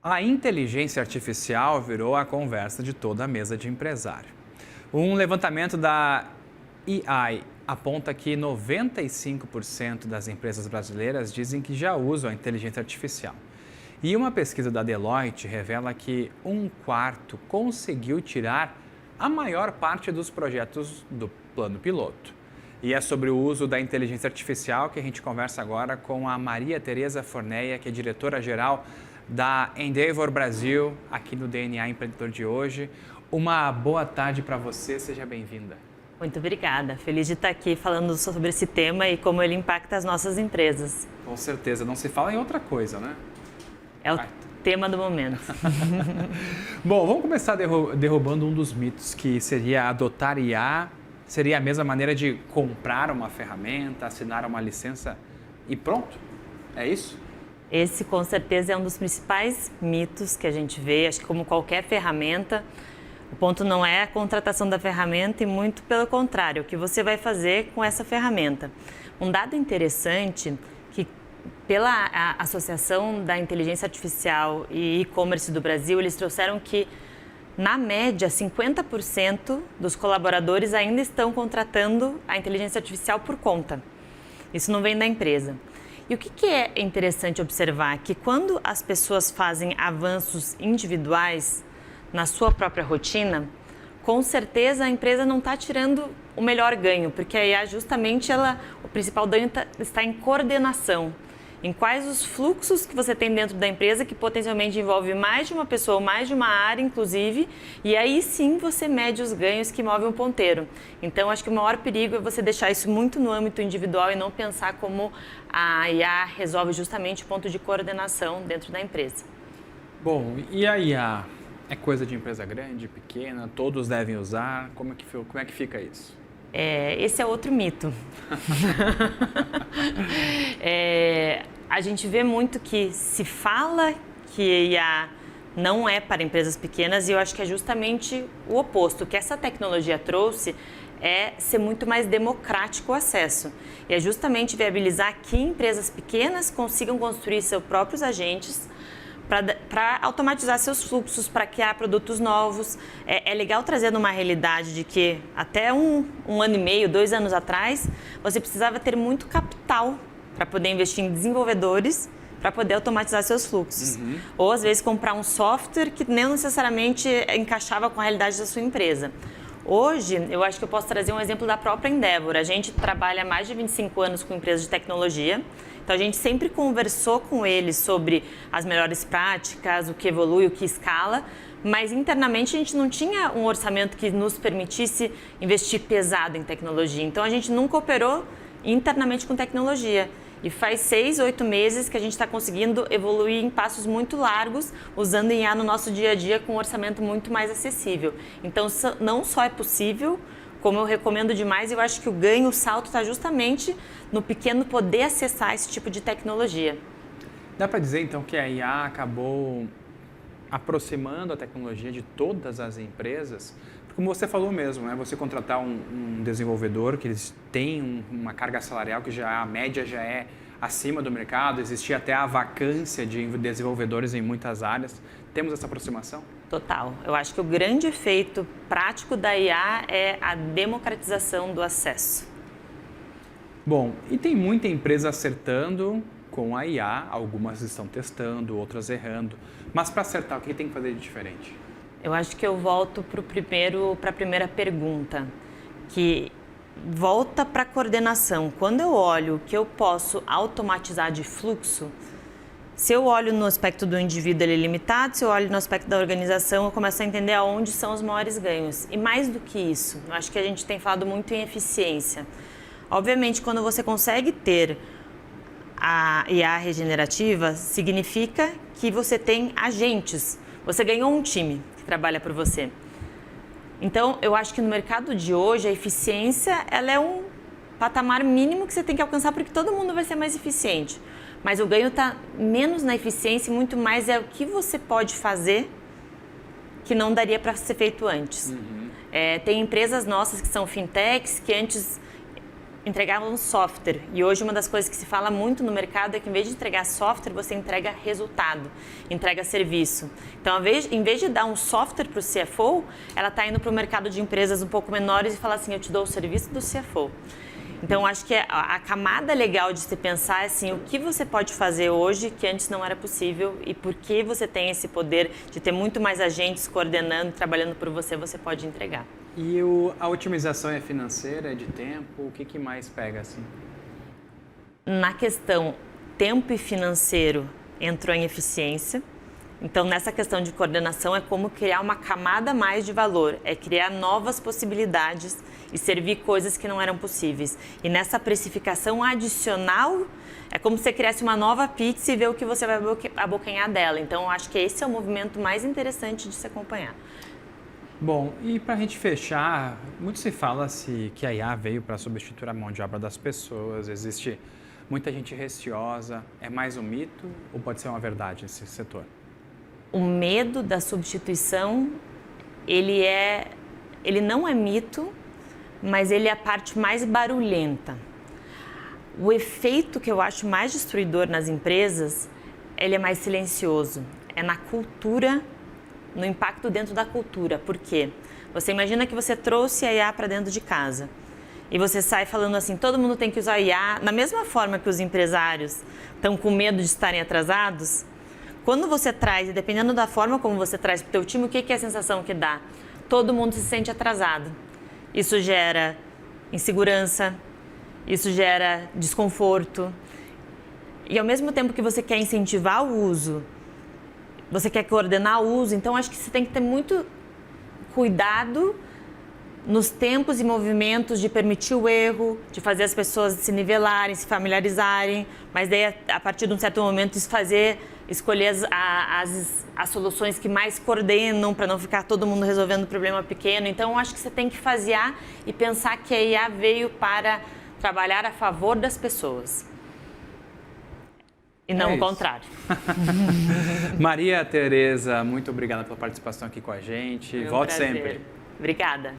A inteligência artificial virou a conversa de toda a mesa de empresário. Um levantamento da EY aponta que 95% das empresas brasileiras dizem que já usam a inteligência artificial. E uma pesquisa da Deloitte revela que um quarto conseguiu tirar a maior parte dos projetos do plano piloto. E é sobre o uso da inteligência artificial que a gente conversa agora com a Maria Tereza Forneia, que é diretora-geral da Endeavor Brasil, aqui no DNA Empreendedor de hoje. Uma boa tarde para você, seja bem-vinda. Muito obrigada, feliz de estar aqui falando sobre esse tema e como ele impacta as nossas empresas. Com certeza, não se fala em outra coisa, né? É o tema do momento. Bom, vamos começar derrubando um dos mitos, que seria adotar IA, seria a mesma maneira de comprar uma ferramenta, assinar uma licença e pronto? É isso? Esse, com certeza, é um dos principais mitos que a gente vê. Acho que, como qualquer ferramenta, o ponto não é a contratação da ferramenta e muito pelo contrário, o que você vai fazer com essa ferramenta. Um dado interessante que, pela Associação da Inteligência Artificial e E-Commerce do Brasil, eles trouxeram que, na média, 50% dos colaboradores ainda estão contratando a inteligência artificial por conta. Isso não vem da empresa. E o que é interessante observar? Que quando as pessoas fazem avanços individuais na sua própria rotina, com certeza a empresa não está tirando o melhor ganho, porque a IA justamente o principal ganho está em coordenação. Em quais os fluxos que você tem dentro da empresa que potencialmente envolve mais de uma pessoa, mais de uma área, inclusive, e aí sim você mede os ganhos que movem o ponteiro. Então, acho que o maior perigo é você deixar isso muito no âmbito individual e não pensar como a IA resolve justamente o ponto de coordenação dentro da empresa. Bom, e a IA? É coisa de empresa grande, pequena, todos devem usar? Como é que fica isso? Esse é outro mito. A gente vê muito que se fala que IA não é para empresas pequenas e eu acho que é justamente o oposto. O que essa tecnologia trouxe é ser muito mais democrático o acesso. E é justamente viabilizar que empresas pequenas consigam construir seus próprios agentes para automatizar seus fluxos, para criar produtos novos. É legal trazer numa realidade de que até um ano e meio, 2 anos atrás, você precisava ter muito capital para poder investir em desenvolvedores para poder automatizar seus fluxos. Ou, às vezes, comprar um software que nem necessariamente encaixava com a realidade da sua empresa. Hoje, eu acho que eu posso trazer um exemplo da própria Endeavor. A gente trabalha há mais de 25 anos com empresas de tecnologia. Então, a gente sempre conversou com eles sobre as melhores práticas, o que evolui, o que escala, mas internamente a gente não tinha um orçamento que nos permitisse investir pesado em tecnologia. Então, a gente nunca operou internamente com tecnologia. E faz 6, 8 meses que a gente está conseguindo evoluir em passos muito largos, usando IA no nosso dia a dia com um orçamento muito mais acessível. Então, não só é possível, como eu recomendo demais, eu acho que o ganho, o salto está justamente no pequeno poder acessar esse tipo de tecnologia. Dá para dizer, então, que a IA acabou aproximando a tecnologia de todas as empresas? Como você falou mesmo, né? Você contratar um desenvolvedor que eles têm uma carga salarial que a média já é acima do mercado, existia até a vacância de desenvolvedores em muitas áreas. Temos essa aproximação? Total. Eu acho que o grande efeito prático da IA é a democratização do acesso. Bom, e tem muita empresa acertando com a IA, algumas estão testando, outras errando. Mas para acertar, o que tem que fazer de diferente? Eu acho que eu volto para a primeira pergunta, que volta para a coordenação. Quando eu olho o que eu posso automatizar de fluxo, se eu olho no aspecto do indivíduo, ele é limitado, se eu olho no aspecto da organização, eu começo a entender aonde são os maiores ganhos. E mais do que isso, eu acho que a gente tem falado muito em eficiência. Obviamente, quando você consegue ter a IA regenerativa, significa que você tem agentes. Você ganhou um time que trabalha por você. Então, eu acho que no mercado de hoje, a eficiência ela é um patamar mínimo que você tem que alcançar porque todo mundo vai ser mais eficiente. Mas o ganho está menos na eficiência e muito mais é o que você pode fazer que não daria para ser feito antes. Tem empresas nossas que são fintechs que antes entregavam software. E hoje uma das coisas que se fala muito no mercado é que em vez de entregar software, você entrega resultado, entrega serviço. Então, em vez de dar um software para o CFO, ela está indo para o mercado de empresas um pouco menores e fala assim, eu te dou o serviço do CFO. Então, acho que a camada legal de se pensar é assim, o que você pode fazer hoje que antes não era possível e por que você tem esse poder de ter muito mais agentes coordenando, trabalhando por você, você pode entregar. E a otimização é financeira, é de tempo? O que mais pega assim? Na questão tempo e financeiro, entrou em eficiência. Então, nessa questão de coordenação, é como criar uma camada a mais de valor, é criar novas possibilidades e servir coisas que não eram possíveis. E nessa precificação adicional, é como se você criasse uma nova pizza e ver o que você vai abocanhar dela. Então, eu acho que esse é o movimento mais interessante de se acompanhar. Bom, e para a gente fechar, muito se fala que a IA veio para substituir a mão de obra das pessoas, existe muita gente receosa, é mais um mito ou pode ser uma verdade esse setor? O medo da substituição, ele não é mito, mas ele é a parte mais barulhenta. O efeito que eu acho mais destruidor nas empresas, ele é mais silencioso, é na cultura, no impacto dentro da cultura. Por quê? Você imagina que você trouxe a IA para dentro de casa e você sai falando assim, todo mundo tem que usar a IA, da mesma forma que os empresários estão com medo de estarem atrasados. Quando você traz, e dependendo da forma como você traz para o teu time, o que é a sensação que dá? Todo mundo se sente atrasado. Isso gera insegurança, isso gera desconforto. E ao mesmo tempo que você quer incentivar o uso, você quer coordenar o uso, então acho que você tem que ter muito cuidado nos tempos e movimentos de permitir o erro, de fazer as pessoas se nivelarem, se familiarizarem, mas daí a partir de um certo momento escolher as soluções que mais coordenam para não ficar todo mundo resolvendo um problema pequeno. Então, eu acho que você tem que fasear e pensar que a IA veio para trabalhar a favor das pessoas e não o contrário. Maria Tereza, muito obrigada pela participação aqui com a gente. Volte sempre. Obrigada.